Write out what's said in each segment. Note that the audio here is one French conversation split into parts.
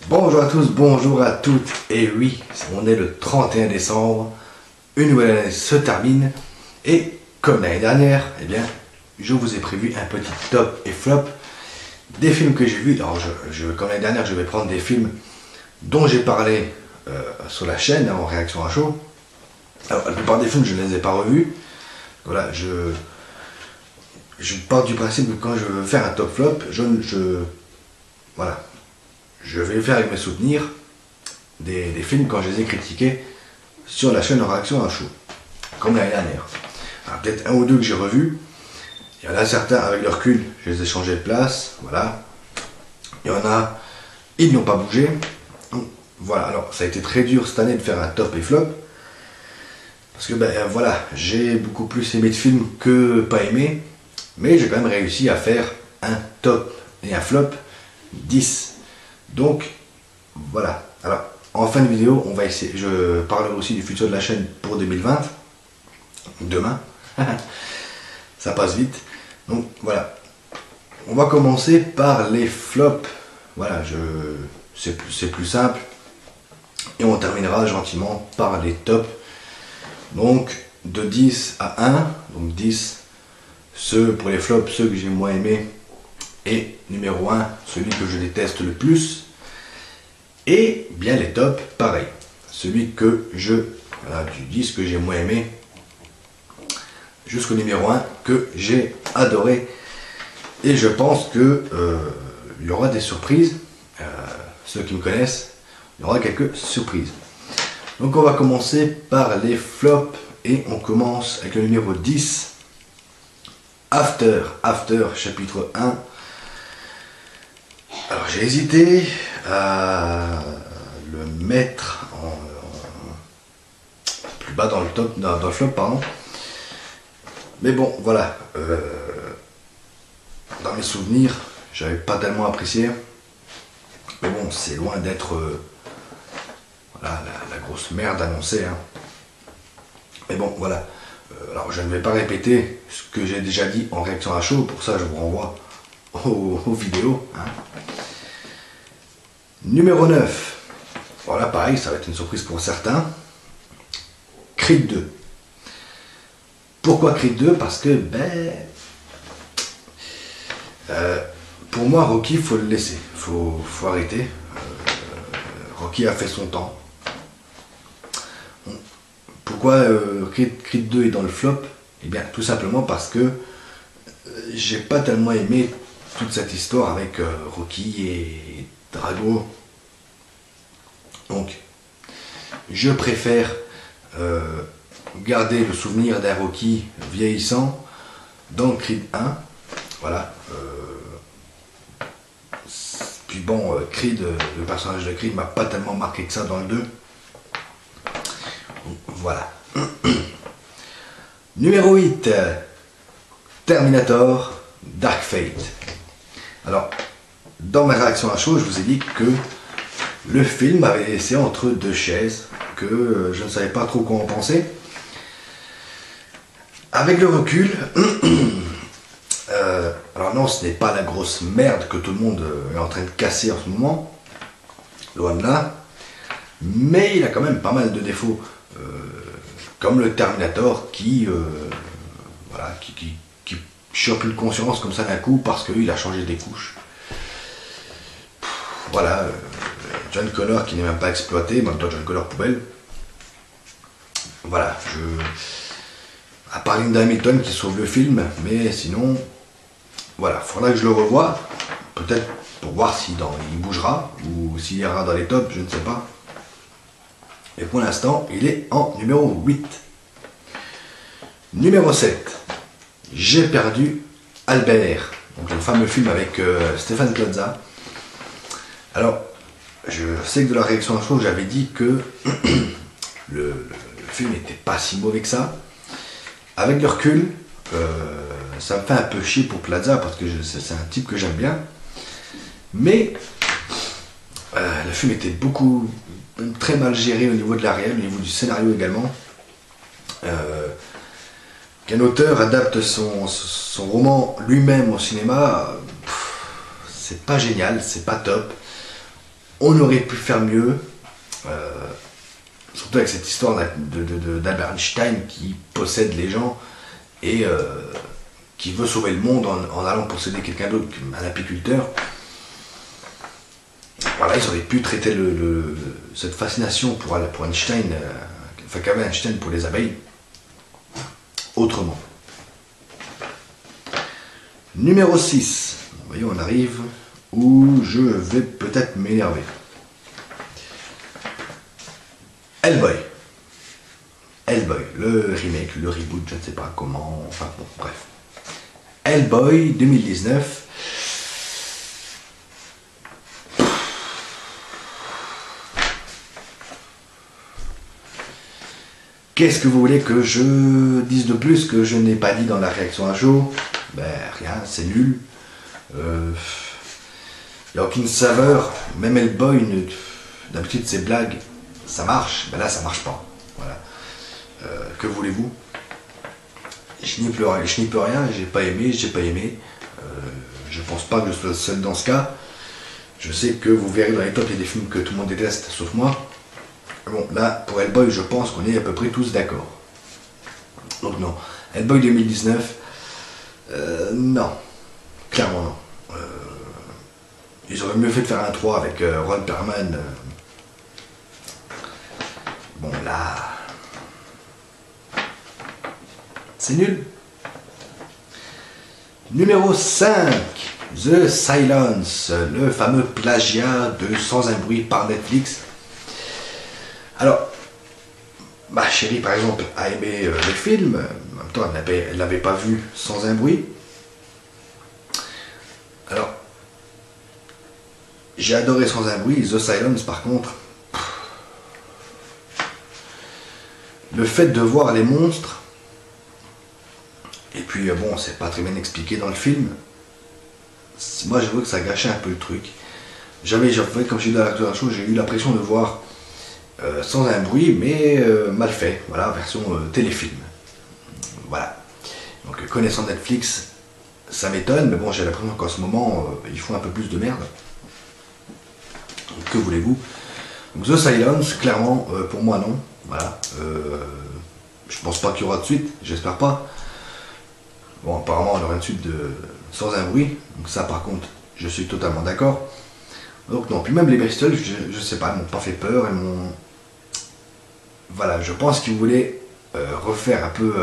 Bonjour à tous, bonjour à toutes, et oui, on est le 31 décembre, une nouvelle année se termine, et comme l'année dernière, eh bien, je vous ai prévu un petit top et flop des films que j'ai vus. Alors, comme l'année dernière, je vais prendre des films dont j'ai parlé sur la chaîne, en réaction à chaud. Alors, la plupart des films, je ne les ai pas revus. Voilà, je pars du principe que quand je veux faire un top flop, voilà, je vais le faire avec mes souvenirs des films quand je les ai critiqués sur la chaîne en réaction à chaud, comme l'année dernière. Peut-être un ou deux que j'ai revus. Il y en a certains avec le recul, je les ai changés de place, voilà. Il y en a, ils n'ont pas bougé. Voilà, alors ça a été très dur cette année de faire un top et flop. Parce que voilà, j'ai beaucoup plus aimé de films que pas aimé. Mais j'ai quand même réussi à faire un top et un flop 10. Donc voilà. Alors en fin de vidéo, on va essayer. Je parlerai aussi du futur de la chaîne pour 2020. Demain. Ça passe vite. Donc voilà. On va commencer par les flops. Voilà, c'est plus simple. Et on terminera gentiment par les tops. Donc de 10 à 1. Donc 10. Ceux pour les flops, ceux que j'ai moins aimés. Et numéro 1, celui que je déteste le plus. Et bien les tops, pareil. Celui que voilà, du 10 que j'ai moins aimé. Jusqu'au numéro 1 que j'ai adoré. Et je pense que il y aura des surprises. Ceux qui me connaissent, il y aura quelques surprises. Donc on va commencer par les flops. Et on commence avec le numéro 10. After, chapitre 1. Alors j'ai hésité à le mettre plus bas dans le top, dans le flop, pardon. Mais bon, voilà. Dans mes souvenirs, j'avais pas tellement apprécié. Mais bon, c'est loin d'être voilà, la grosse merde annoncée. Hein. Mais bon, voilà. Alors je ne vais pas répéter ce que j'ai déjà dit en réaction à chaud, pour ça je vous renvoie aux vidéos. Hein. Numéro 9. Voilà, pareil, ça va être une surprise pour certains. Creed 2. Pourquoi Creed 2? Parce que, pour moi, Rocky, il faut le laisser. Faut arrêter. Rocky a fait son temps. Pourquoi Creed 2 est dans le flop? Eh bien, tout simplement parce que j'ai pas tellement aimé toute cette histoire avec Rocky et Drago. Donc, je préfère garder le souvenir d'un Rocky vieillissant dans Creed 1. Voilà. Puis bon, Creed, le personnage de Creed m'a pas tellement marqué que ça dans le 2. Voilà. Numéro 8. Terminator Dark Fate. Alors, dans ma réaction à chaud, je vous ai dit que le film m'avait laissé entre deux chaises, que je ne savais pas trop quoi en penser. Avec le recul, alors non, ce n'est pas la grosse merde que tout le monde est en train de casser en ce moment, loin de là, mais il a quand même pas mal de défauts. Comme le Terminator qui chope une conscience comme ça d'un coup parce qu'il a changé des couches. Voilà, John Connor qui n'est même pas exploité, même toi John Connor poubelle. Voilà, à part Linda Hamilton qui sauve le film, mais sinon, voilà, faudra que je le revoie, peut-être pour voir s'il bougera ou s'il ira dans les tops, je ne sais pas. Et pour l'instant, il est en numéro 8. Numéro 7. J'ai perdu Albert. Donc le fameux film avec Stéphane Plaza. Alors, je sais que de la réaction à chaud, j'avais dit que le film n'était pas si mauvais que ça. Avec le recul, ça me fait un peu chier pour Plaza parce que c'est un type que j'aime bien. Mais le film était très mal géré au niveau de la réelle, au niveau du scénario également. Qu'un auteur adapte son roman lui-même au cinéma, c'est pas génial, c'est pas top. On aurait pu faire mieux, surtout avec cette histoire d'Albert Einstein qui possède les gens et qui veut sauver le monde en allant posséder quelqu'un d'autre, un apiculteur. Voilà, ils auraient pu traiter cette fascination pour Einstein, enfin qu'avait Einstein pour les abeilles, autrement. Numéro 6. Vous voyez, on arrive où je vais peut-être m'énerver. Hellboy. Hellboy, le remake, le reboot, je ne sais pas comment, enfin bon, bref. Hellboy 2019. Qu'est-ce que vous voulez que je dise de plus que je n'ai pas dit dans la réaction à Joe? Ben rien, c'est nul. Il n'y a aucune saveur. Même Hellboy, d'habitude ses blagues, ça marche. Ben là, ça marche pas. Voilà. Que voulez-vous? Je n'y peux rien, j'ai pas aimé. Je pense pas que je sois seul dans ce cas. Je sais que vous verrez dans les tops, il y a des films que tout le monde déteste, sauf moi. Bon, là, pour Hellboy, je pense qu'on est à peu près tous d'accord. Donc non. Hellboy 2019, non. Clairement non. Ils auraient mieux fait de faire un 3 avec Ron Perlman. Bon, là... C'est nul. Numéro 5. The Silence, le fameux plagiat de Sans un bruit par Netflix. Alors, ma chérie par exemple a aimé le film, en même temps elle l'avait pas vu Sans un bruit. Alors, j'ai adoré Sans un bruit, The Silence par contre, le fait de voir les monstres, et puis bon, c'est pas très bien expliqué dans le film, moi j'avoue que ça gâchait un peu le truc. Comme j'ai dit dans la chose, j'ai eu l'impression de voir Sans un bruit, mais mal fait, voilà, version téléfilm. Voilà. Donc connaissant Netflix, ça m'étonne, mais bon, j'ai l'impression qu'en ce moment, ils font un peu plus de merde. Donc, que voulez-vous? Donc The Silence, clairement, pour moi non. Voilà. Je pense pas qu'il y aura de suite, j'espère pas. Bon, apparemment, on aura une suite de Sans un bruit, donc ça par contre, je suis totalement d'accord. Donc non, puis même les bestioles, je sais pas, elles m'ont pas fait peur, elles m'ont... Voilà, je pense qu'ils voulaient refaire un peu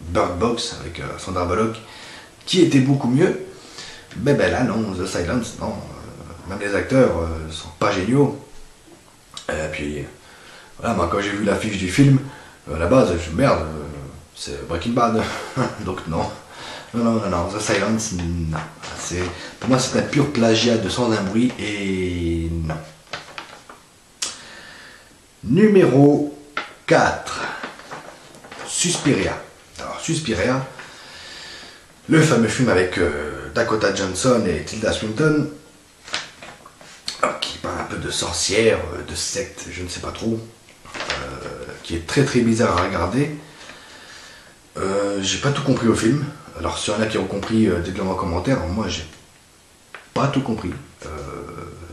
Bird Box avec Sandra Bullock, qui était beaucoup mieux. Mais ben là non, The Silence, non. Même les acteurs sont pas géniaux. Puis voilà, moi quand j'ai vu l'affiche du film, à la base, merde, c'est Breaking Bad. Donc non. Non, The Silence, non. Pour moi c'est un pur plagiat de Sans un bruit et non. Numéro 4. Suspiria. Alors Suspiria, le fameux film avec Dakota Johnson et Tilda Swinton, qui parle un peu de sorcière, de secte, je ne sais pas trop, qui est très très bizarre à regarder. J'ai pas tout compris au film. Alors s'il y en a qui ont compris, dites-le moi en commentaire. Moi j'ai pas tout compris,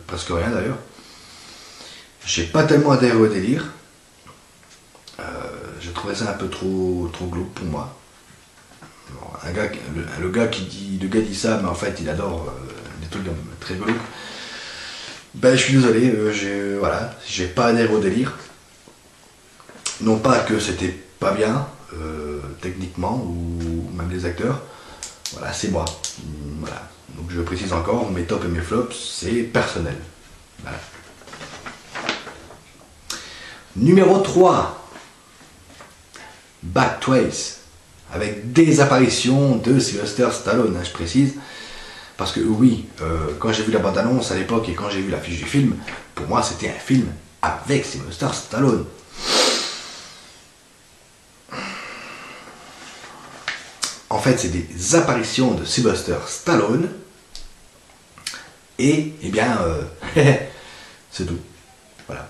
presque rien d'ailleurs. J'ai pas tellement adhéré au délire. J'ai trouvé ça un peu trop glauque pour moi. Bon, le gars dit ça, mais en fait il adore des trucs très glauques. Ben je suis désolé, j'ai pas adhéré au délire. Non pas que c'était pas bien techniquement ou même les acteurs. Voilà, c'est moi. Voilà. Donc je précise encore, mes tops et mes flops, c'est personnel. Voilà. Numéro 3. Bad Twice, avec des apparitions de Sylvester Stallone, je précise. Parce que oui, quand j'ai vu la bande-annonce à l'époque et quand j'ai vu l'affiche du film, pour moi c'était un film avec Sylvester Stallone. En fait, c'est des apparitions de Sylvester Stallone. Et, eh bien, c'est tout. Voilà.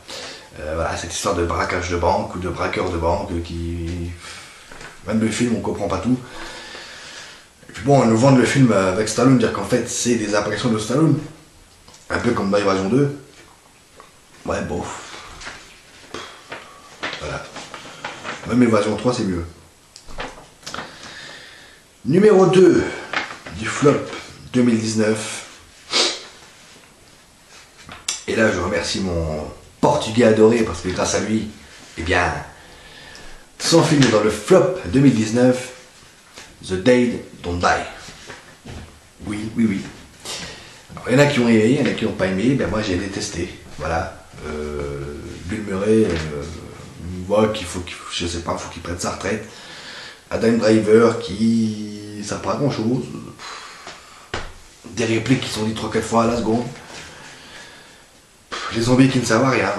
Voilà, cette histoire de braquage de banque ou de braqueur de banque qui... Même le film, on comprend pas tout. Et puis bon, on nous vend le film avec Stallone, dire qu'en fait, c'est des apparitions de Stallone. Un peu comme dans Évasion 2. Ouais, bon. Voilà. Même Évasion 3, c'est mieux. Numéro 2 du flop 2019. Et là, je remercie mon Portugais adoré parce que grâce à lui, eh bien, son film est dans le flop 2019, The Dead Don't Die. Oui, oui, oui. Alors, il y en a qui ont aimé, il y en a qui n'ont pas aimé, ben moi j'ai détesté. Voilà. Bill Murray, voit je sais pas, faut qu'il prenne sa retraite. Adam Driver qui. Ça pas grand chose. Des répliques qui sont dites 3-4 fois à la seconde. Les zombies qui ne servent à rien.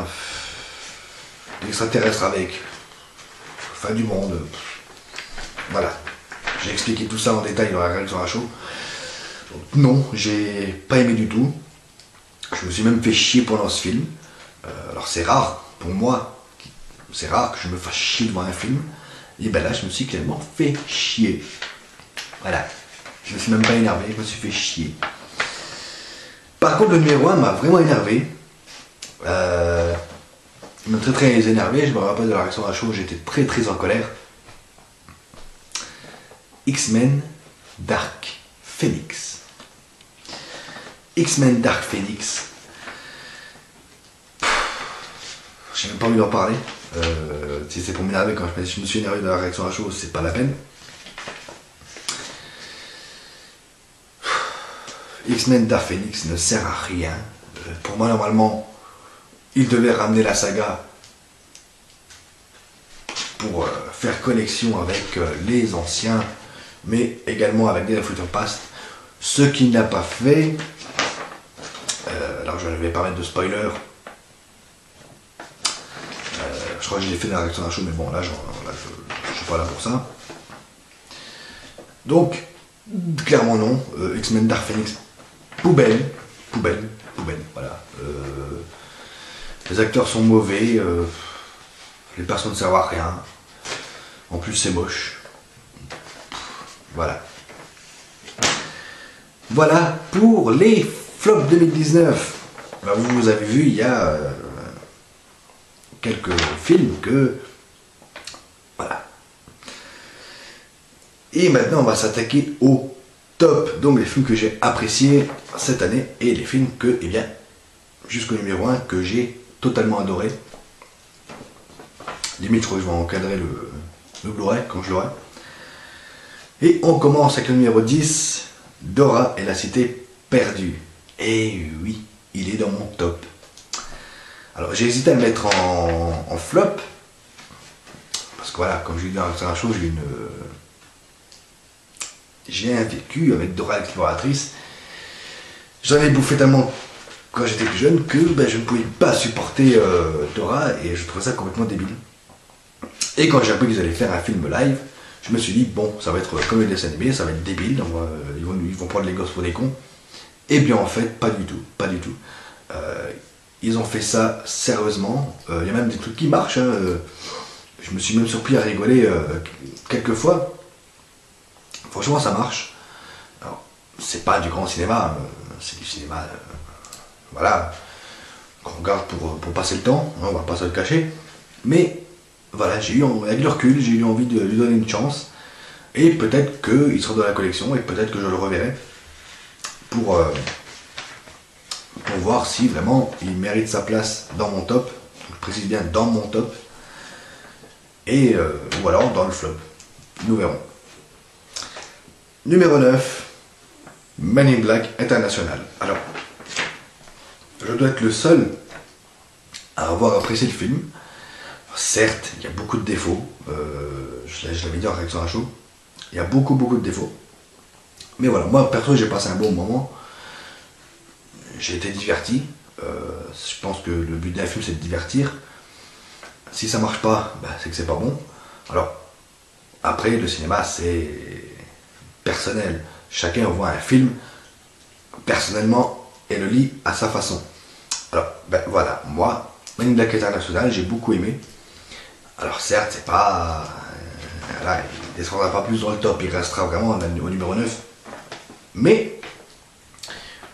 L'extraterrestre avec. Fin du monde. Voilà. J'ai expliqué tout ça en détail dans la réaction à chaud. Donc, non, j'ai pas aimé du tout. Je me suis même fait chier pendant ce film. Alors c'est rare pour moi. C'est rare que je me fasse chier devant un film. Et ben là, je me suis clairement fait chier. Voilà. Je me suis même pas énervé, je me suis fait chier. Par contre, le numéro 1 m'a vraiment énervé. Il m'a très énervé, je me rappelle de la réaction à chaud, j'étais très en colère. X-Men Dark Phoenix. X-Men Dark Phoenix. J'ai même pas envie d'en parler. Si c'est pour m'énerver quand je me suis énervé de la réaction à chaud, c'est pas la peine. X-Men Dark Phoenix ne sert à rien. Pour moi, normalement, il devait ramener la saga pour faire connexion avec les anciens, mais également avec Days of Future Past. Ce qu'il n'a pas fait, alors je ne vais pas mettre de spoiler. Je crois que je l'ai fait dans la réaction à chaud, mais bon, là, je ne suis pas là pour ça. Donc, clairement non. X-Men Dark Phoenix, poubelle, voilà. Les acteurs sont mauvais, les personnes ne servent à rien. En plus, c'est moche. Voilà. Voilà pour les flops 2019. Bah, vous avez vu, il y a quelques films que... Voilà. Et maintenant, on va s'attaquer au top. Donc, les films que j'ai appréciés cette année et les films que, eh bien, jusqu'au numéro 1, que j'ai totalement adoré. Limite, je crois que je vais encadrer le Blu-ray quand je l'aurai. Et on commence avec le numéro 10, Dora et la cité perdue. Et oui, il est dans mon top. Alors j'ai hésité à le mettre en flop. Parce que voilà, comme je l'ai dit dans la chose, j'ai un vécu avec Dora l'exploratrice. J'en ai bouffé tellement quand j'étais plus jeune que je ne pouvais pas supporter Dora et je trouvais ça complètement débile. Et quand j'ai appris qu'ils allaient faire un film live, je me suis dit, bon, ça va être comme les dessins animés, ça va être débile, donc, ils vont prendre les gosses pour des cons. Et bien en fait, pas du tout. Ils ont fait ça sérieusement, il y a même des trucs qui marchent, hein. Je me suis même surpris à rigoler quelques fois. Franchement, ça marche. Alors, c'est pas du grand cinéma, c'est du cinéma, voilà, qu'on regarde pour passer le temps, hein, on va pas se le cacher. Mais voilà, avec le recul, j'ai eu envie de lui donner une chance. Et peut-être qu'il sera dans la collection et peut-être que je le reverrai pour voir si vraiment il mérite sa place dans mon top. Je précise bien dans mon top. Et ou alors dans le flop. Nous verrons. Numéro 9, Men in Black International. Alors, je dois être le seul à avoir apprécié le film. Certes, il y a beaucoup de défauts. Je l'avais dit en réaction à chaud. Il y a beaucoup de défauts. Mais voilà, moi perso j'ai passé un bon moment. J'ai été diverti. Je pense que le but d'un film c'est de divertir. Si ça marche pas, c'est que c'est pas bon. Alors, après le cinéma c'est personnel. Chacun voit un film personnellement et le lit à sa façon. Alors, voilà, moi, Men in Black International, j'ai beaucoup aimé. Alors certes, c'est pas... là, il ne descendra pas plus dans le top, il restera vraiment au numéro 9. Mais,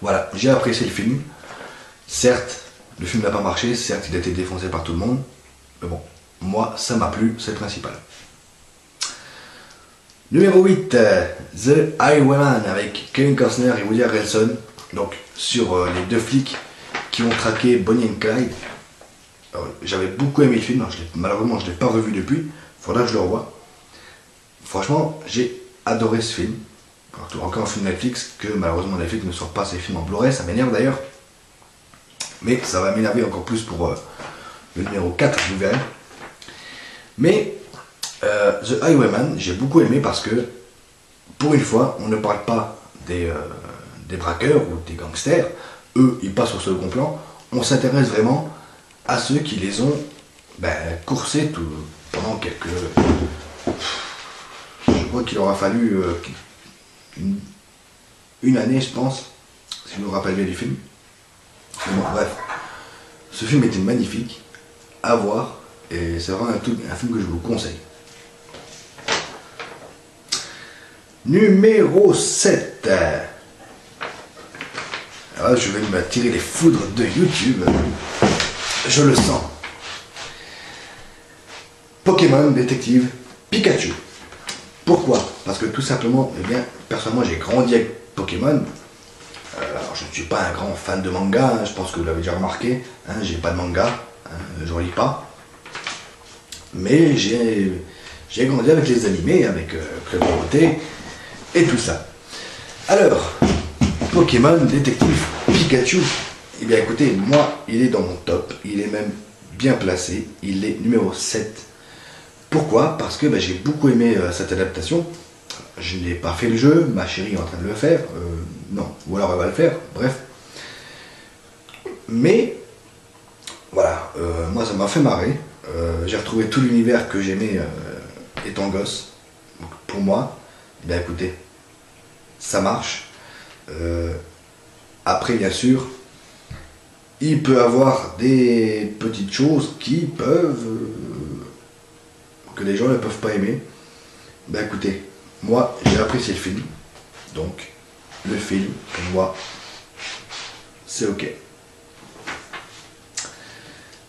voilà, j'ai apprécié le film. Certes, Le film n'a pas marché, certes il a été défoncé par tout le monde, mais bon, moi ça m'a plu, c'est le principal. Numéro 8, The Highwayman avec Kevin Costner et Woody Harrelson. Donc sur les deux flics qui ont traqué Bonnie and Clyde. J'avais beaucoup aimé le film, alors malheureusement je ne l'ai pas revu depuis, il faudra que je le revoie. Franchement, j'ai adoré ce film. Encore un film Netflix, que malheureusement Netflix ne sort pas ses films en Blu-ray, ça m'énerve d'ailleurs. Mais ça va m'énerver encore plus pour le numéro 4, vous verrez. Mais The Highwayman, j'ai beaucoup aimé parce que, pour une fois, on ne parle pas des braqueurs ou des gangsters. Eux, ils passent au second plan. On s'intéresse vraiment à ceux qui les ont coursés pendant quelques... Je crois qu'il aura fallu une année, je pense, si je me rappelle bien du film. Bon, bref, ce film était magnifique à voir et c'est vraiment un film que je vous conseille. Numéro 7. Alors là, je vais me tirer les foudres de YouTube. Je le sens. Pokémon Détective Pikachu. Pourquoi? Parce que tout simplement, eh bien, personnellement, j'ai grandi avec Pokémon. Alors, je ne suis pas un grand fan de manga, hein, je pense que vous l'avez déjà remarqué. Hein, j'ai pas de manga, hein, je ne lis pas. Mais j'ai grandi avec les animés, avec Club Dorothée et tout ça. Alors, Pokémon Détective Pikachu. Eh bien, écoutez, moi, il est dans mon top. Il est même bien placé. Il est numéro 7. Pourquoi? Parce que j'ai beaucoup aimé cette adaptation. Je n'ai pas fait le jeu, ma chérie est en train de le faire. Non, ou alors elle va le faire, bref. Mais, voilà, moi ça m'a fait marrer. J'ai retrouvé tout l'univers que j'aimais étant gosse. Donc, pour moi, eh bien écoutez, ça marche. Après, bien sûr, il peut avoir des petites choses qui peuvent... que les gens ne peuvent pas aimer. Ben écoutez, moi j'ai apprécié le film, donc le film pour moi c'est ok.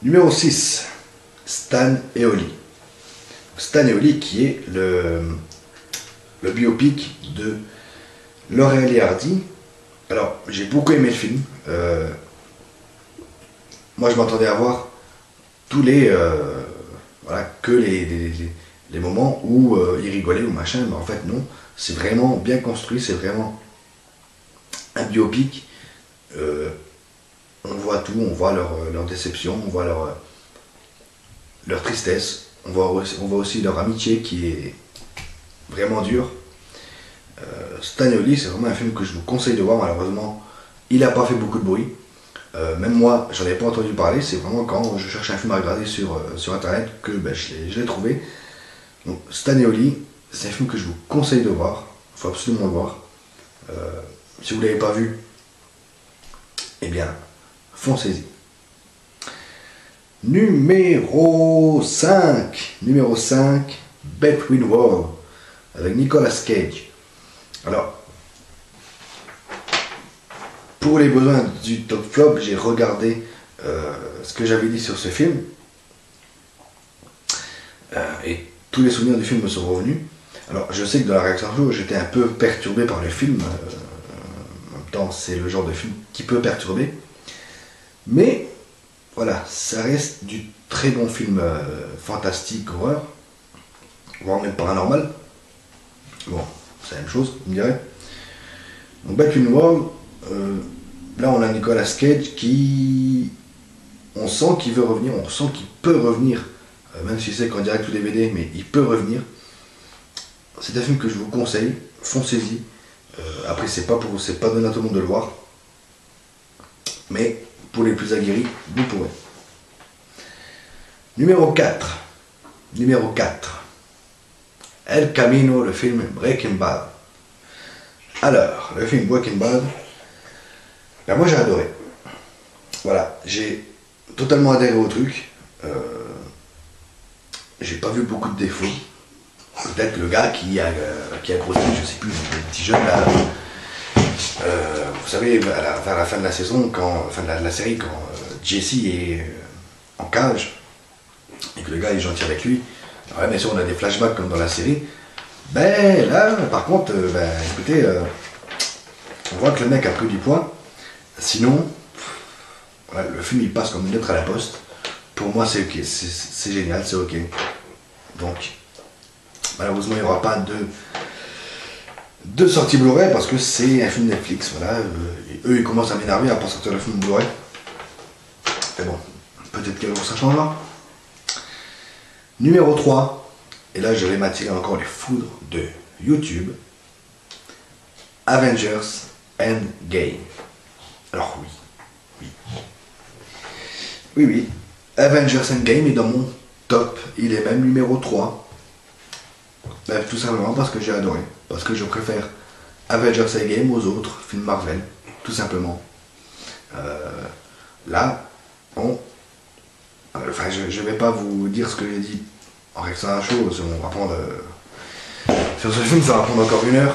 Numéro 6, Stan et Ollie. Stan et Ollie qui est le biopic de Laurel et Hardy. Alors j'ai beaucoup aimé le film. Moi je m'attendais à voir tous les voilà, que les moments où ils rigolaient ou machin, mais en fait non, c'est vraiment bien construit, c'est vraiment un biopic. On voit tout, on voit leur déception, on voit leur tristesse, on voit aussi leur amitié qui est vraiment dure. Stan et Ollie, c'est vraiment un film que je vous conseille de voir, malheureusement, il n'a pas fait beaucoup de bruit. Même moi, j'en avais pas entendu parler, c'est vraiment quand je cherche un film à regarder sur internet que je l'ai trouvé. Donc Stan et Ollie, c'est un film que je vous conseille de voir, il faut absolument le voir. Si vous ne l'avez pas vu, eh bien, foncez-y. Numéro 5, Between Worlds, avec Nicolas Cage. Alors, pour les besoins du top flop, j'ai regardé ce que j'avais dit sur ce film. Et tous les souvenirs du film me sont revenus. Alors, je sais que dans la réaction à jour, j'étais un peu perturbé par le film. En même temps, c'est le genre de film qui peut perturber. Mais, voilà, ça reste du très bon film fantastique, horreur, voire même paranormal. Bon, c'est la même chose, vous me direz. Donc, Between Worlds, là on a Nicolas Cage qui... On sent qu'il veut revenir, on sent qu'il peut revenir, même si c'est qu'en direct ou DVD, mais il peut revenir. C'est un film que je vous conseille, foncez-y. Après c'est pas donné à tout le monde de le voir. Mais pour les plus aguerris, vous pourrez. Numéro 4. El Camino, le film Breaking Bad. Alors, le film Breaking Bad, ben moi j'ai adoré. Voilà, j'ai totalement adhéré au truc. J'ai pas vu beaucoup de défauts. Peut-être le gars qui a grossi, je sais plus, le petit jeune là. Vous savez, vers la fin de la saison, enfin de la série, quand Jesse est en cage et que le gars est gentil avec lui. Alors là, bien sûr, on a des flashbacks comme dans la série. Ben là, par contre, écoutez, on voit que le mec a pris du poids. Sinon, voilà, le film il passe comme une lettre à la poste. Pour moi, c'est ok, c'est génial, c'est ok. Donc, malheureusement, il n'y aura pas de sortie Blu-ray parce que c'est un film Netflix. Voilà, et eux, ils commencent à m'énerver à pas sortir le film Blu-ray. Mais bon, peut-être qu'un jour ça changera. Numéro 3, et là, je vais m'attirer encore les foudres de YouTube. Avengers Endgame. Alors oui, Avengers Endgame est dans mon top, il est même numéro 3. Tout simplement parce que j'ai adoré, parce que je préfère Avengers Endgame aux autres films Marvel, tout simplement. Là, je vais pas vous dire ce que j'ai dit en réaction à la chose, on va prendre... sur ce film, ça va prendre encore 1 heure.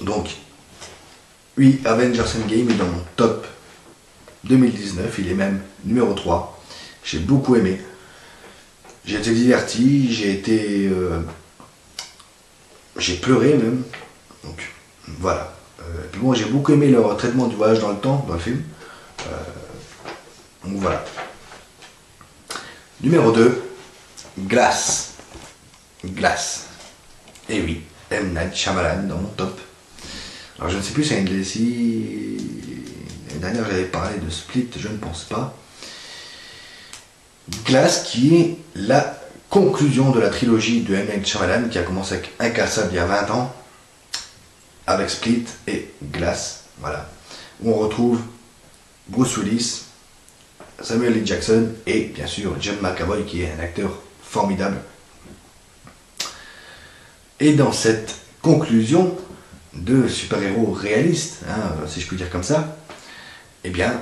Donc, oui, Avengers Endgame est dans mon top 2019, il est même numéro 3. J'ai beaucoup aimé. J'ai été diverti, j'ai pleuré même. Donc, voilà. Et puis moi, j'ai beaucoup aimé leur traitement du voyage dans le temps, dans le film. Donc voilà. Numéro 2, Glass. Glass. Et oui, M. Night Shyamalan dans mon top. Alors je ne sais plus si l'année dernière j'avais parlé de Split, je ne pense pas. Glass qui est la conclusion de la trilogie de M. Night Shyamalan qui a commencé avec Incassable il y a 20 ans, avec Split et Glass, voilà. Où on retrouve Bruce Willis, Samuel L. Jackson et bien sûr John McAvoy qui est un acteur formidable. Et dans cette conclusion de super-héros réalistes, si je peux dire comme ça, eh bien,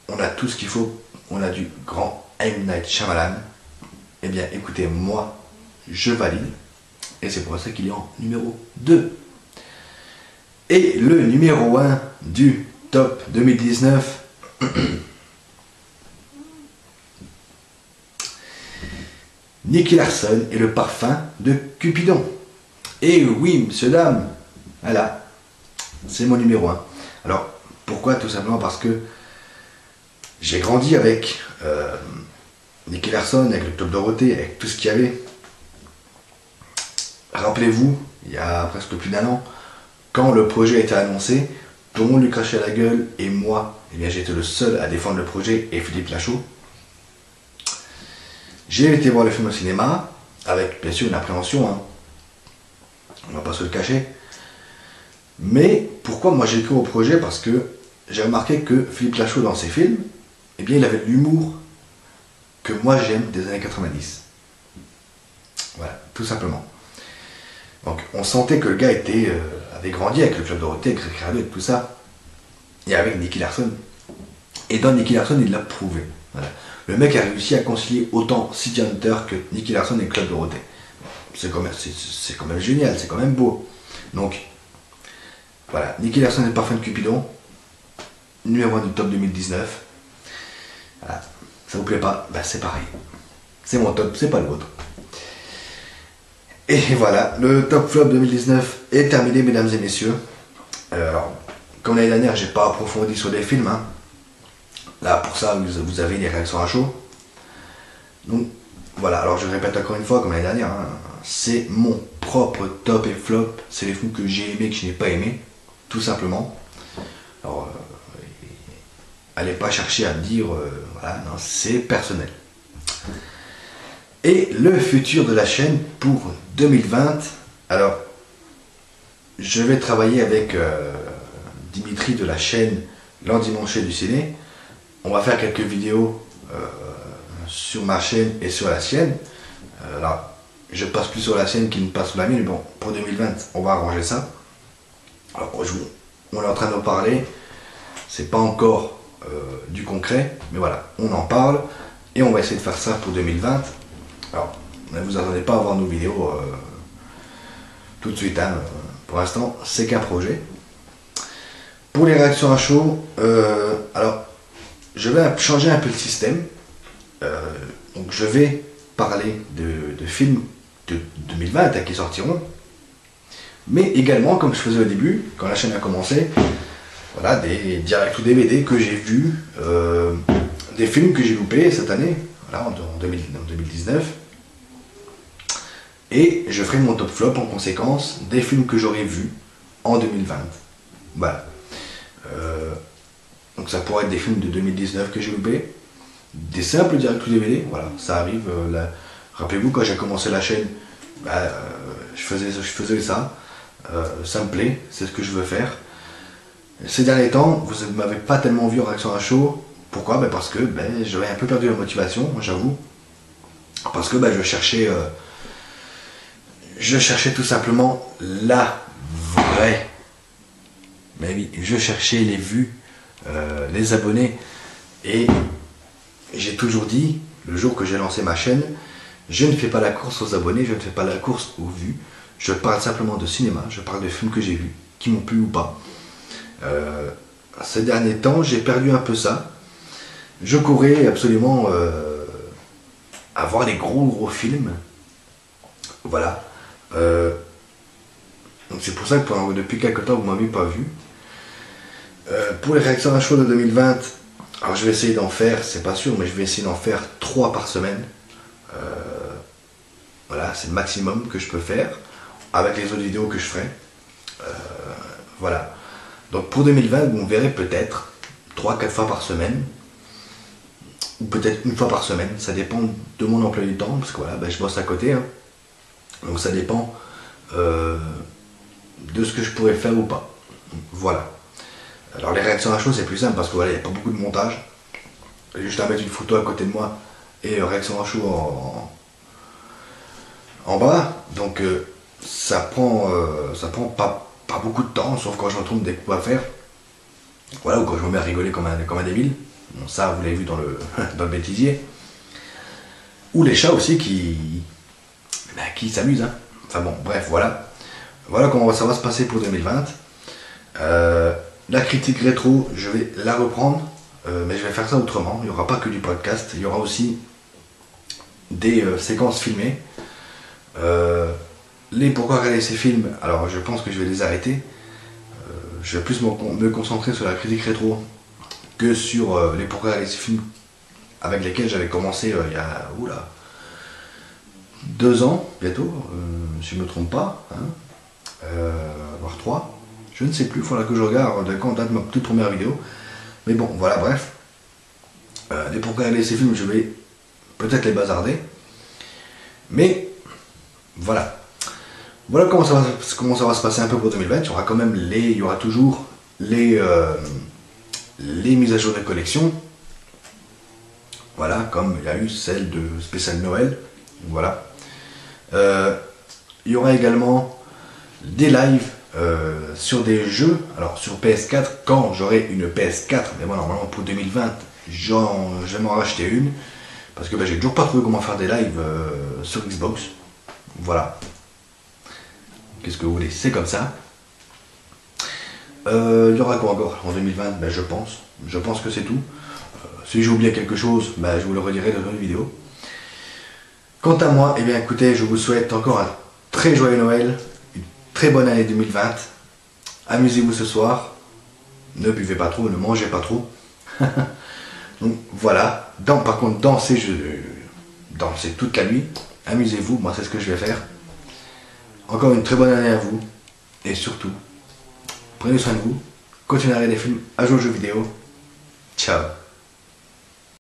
on a tout ce qu'il faut, on a du grand M. Night Shyamalan. Eh bien, écoutez, moi, je valide, et c'est pour ça qu'il est en numéro 2. Et le numéro 1 du top 2019, Nicky Larson et le parfum de Cupidon. Et oui, monsieur, dame, voilà, c'est mon numéro 1. Alors, pourquoi? Tout simplement parce que j'ai grandi avec Nicky Larson, avec le Club Dorothée, avec tout ce qu'il y avait. Rappelez-vous, il y a presque plus d'1 an, quand le projet a été annoncé, tout le monde lui crachait à la gueule, et moi, eh bien, j'étais le seul à défendre le projet, et Philippe Lachaud. J'ai été voir le film au cinéma, avec bien sûr une appréhension, on va pas se le cacher. Mais pourquoi moi j'ai cru au projet? Parce que j'ai remarqué que Philippe Lachaud dans ses films, eh bien il avait de l'humour que moi j'aime des années 90. Voilà, tout simplement. Donc on sentait que le gars avait grandi avec le Club Dorothée, avec Ricardo et tout ça, et avec Nicky Larson. Et dans Nicky Larson, il l'a prouvé. Voilà. Le mec a réussi à concilier autant City Hunter que Nicky Larson et le Club Dorothée. C'est quand même génial, c'est quand même beau. Donc, voilà, Nicky Larson et le parfum de Cupidon, numéro 1 du top 2019. Voilà. Ça vous plaît pas? Ben c'est pareil. C'est mon top, c'est pas le vôtre. Et voilà, le top flop 2019 est terminé, mesdames et messieurs. Alors, comme l'année dernière, j'ai pas approfondi sur les films. Là, pour ça, vous avez les réactions à chaud. Donc, voilà, alors je répète encore une fois, comme l'année dernière, c'est mon propre top et flop. C'est les films que j'ai aimés, que je n'ai pas aimés, tout simplement. Alors, allez pas chercher à me dire, voilà, non, c'est personnel. Et le futur de la chaîne pour 2020, alors, je vais travailler avec Dimitri de la chaîne L'Endimanché du Ciné. On va faire quelques vidéos sur ma chaîne et sur la sienne. Alors, je passe plus sur la sienne qu'il ne passe sur la mienne, mais bon, pour 2020, on va arranger ça. Alors, on est en train d'en parler. C'est pas encore du concret, mais voilà, on en parle et on va essayer de faire ça pour 2020. Alors, ne vous attendez pas à voir nos vidéos tout de suite. Pour l'instant, c'est qu'un projet. Pour les réactions à chaud, alors, je vais changer un peu le système. Donc je vais parler de films de 2020 hein, qui sortiront. Mais également, comme je faisais au début, quand la chaîne a commencé, voilà, des directs ou DVD que j'ai vus, des films que j'ai loupés cette année, voilà, en 2019. Et je ferai mon top flop en conséquence des films que j'aurais vus en 2020. Voilà. Donc ça pourrait être des films de 2019 que j'ai loupés, des simples directs ou DVD, voilà, ça arrive. Rappelez-vous, quand j'ai commencé la chaîne, je faisais ça. Ça me plaît, c'est ce que je veux faire. Ces derniers temps, vous ne m'avez pas tellement vu en réaction à chaud. Pourquoi? Parce que j'avais un peu perdu la motivation, j'avoue. Parce que je cherchais tout simplement la vraie. Mais oui, je cherchais les vues, les abonnés. Et j'ai toujours dit, le jour que j'ai lancé ma chaîne, je ne fais pas la course aux abonnés, je ne fais pas la course aux vues. Je parle simplement de cinéma, je parle de films que j'ai vus, qui m'ont plu ou pas. Ces derniers temps, j'ai perdu un peu ça. Je courais absolument à voir des gros films. Voilà. Donc c'est pour ça que depuis quelques temps, vous ne m'avez pas vu. Pour les réactions à chaud de 2020, alors je vais essayer d'en faire, c'est pas sûr, mais je vais essayer d'en faire 3 par semaine. Voilà, c'est le maximum que je peux faire, avec les autres vidéos que je ferai. Voilà. Donc pour 2020, vous me verrez peut-être 3-4 fois par semaine, ou peut-être une fois par semaine, ça dépend de mon emploi du temps, parce que voilà, je bosse à côté, hein. Donc ça dépend de ce que je pourrais faire ou pas. Voilà. Alors les réactions à chaud, c'est plus simple, parce que voilà, il n'y a pas beaucoup de montage. J'ai juste à mettre une photo à côté de moi, et réaction à chaud en bas, donc ça prend pas beaucoup de temps, sauf quand je retrouve des coups à faire, voilà, ou quand je me mets à rigoler comme un débile. Bon, ça vous l'avez vu dans le bêtisier, ou les chats aussi qui s'amusent, hein. Enfin bon, bref, voilà comment ça va se passer pour 2020. La critique rétro, je vais la reprendre, mais je vais faire ça autrement. Il n'y aura pas que du podcast, il y aura aussi des séquences filmées. Pourquoi regarder ces films, alors je pense que je vais les arrêter. Je vais plus me concentrer sur la critique rétro que sur les pourquoi regarder ces films avec lesquels j'avais commencé il y a 2 ans bientôt, si je ne me trompe pas, hein, voire 3, je ne sais plus, il faudra que je regarde de quand date ma toute première vidéo. Mais bon, voilà, bref. Les pourquoi regarder ces films, je vais peut-être les bazarder. Mais voilà. Voilà comment ça va se passer un peu pour 2020. Il y aura toujours les mises à jour des collections. Voilà, comme il y a eu celle de spécial Noël. Voilà. Il y aura également des lives sur des jeux. Alors sur PS4, quand j'aurai une PS4, mais bon, normalement pour 2020, je vais m'en racheter une. Parce que j'ai toujours pas trouvé comment faire des lives sur Xbox. Voilà. Qu'est-ce que vous voulez, c'est comme ça. Il y aura quoi encore en 2020? Je pense que c'est tout. Si j'ai oublié quelque chose, je vous le redirai dans une vidéo. Quant à moi, eh bien écoutez, je vous souhaite encore un très joyeux Noël, une très bonne année 2020. Amusez-vous ce soir. Ne buvez pas trop, ne mangez pas trop. Donc voilà. Par contre, dansez toute la nuit. Amusez-vous, moi c'est ce que je vais faire. Encore une très bonne année à vous. Et surtout, prenez soin de vous. Continuez à regarder des films, à jouer aux jeux vidéo. Ciao.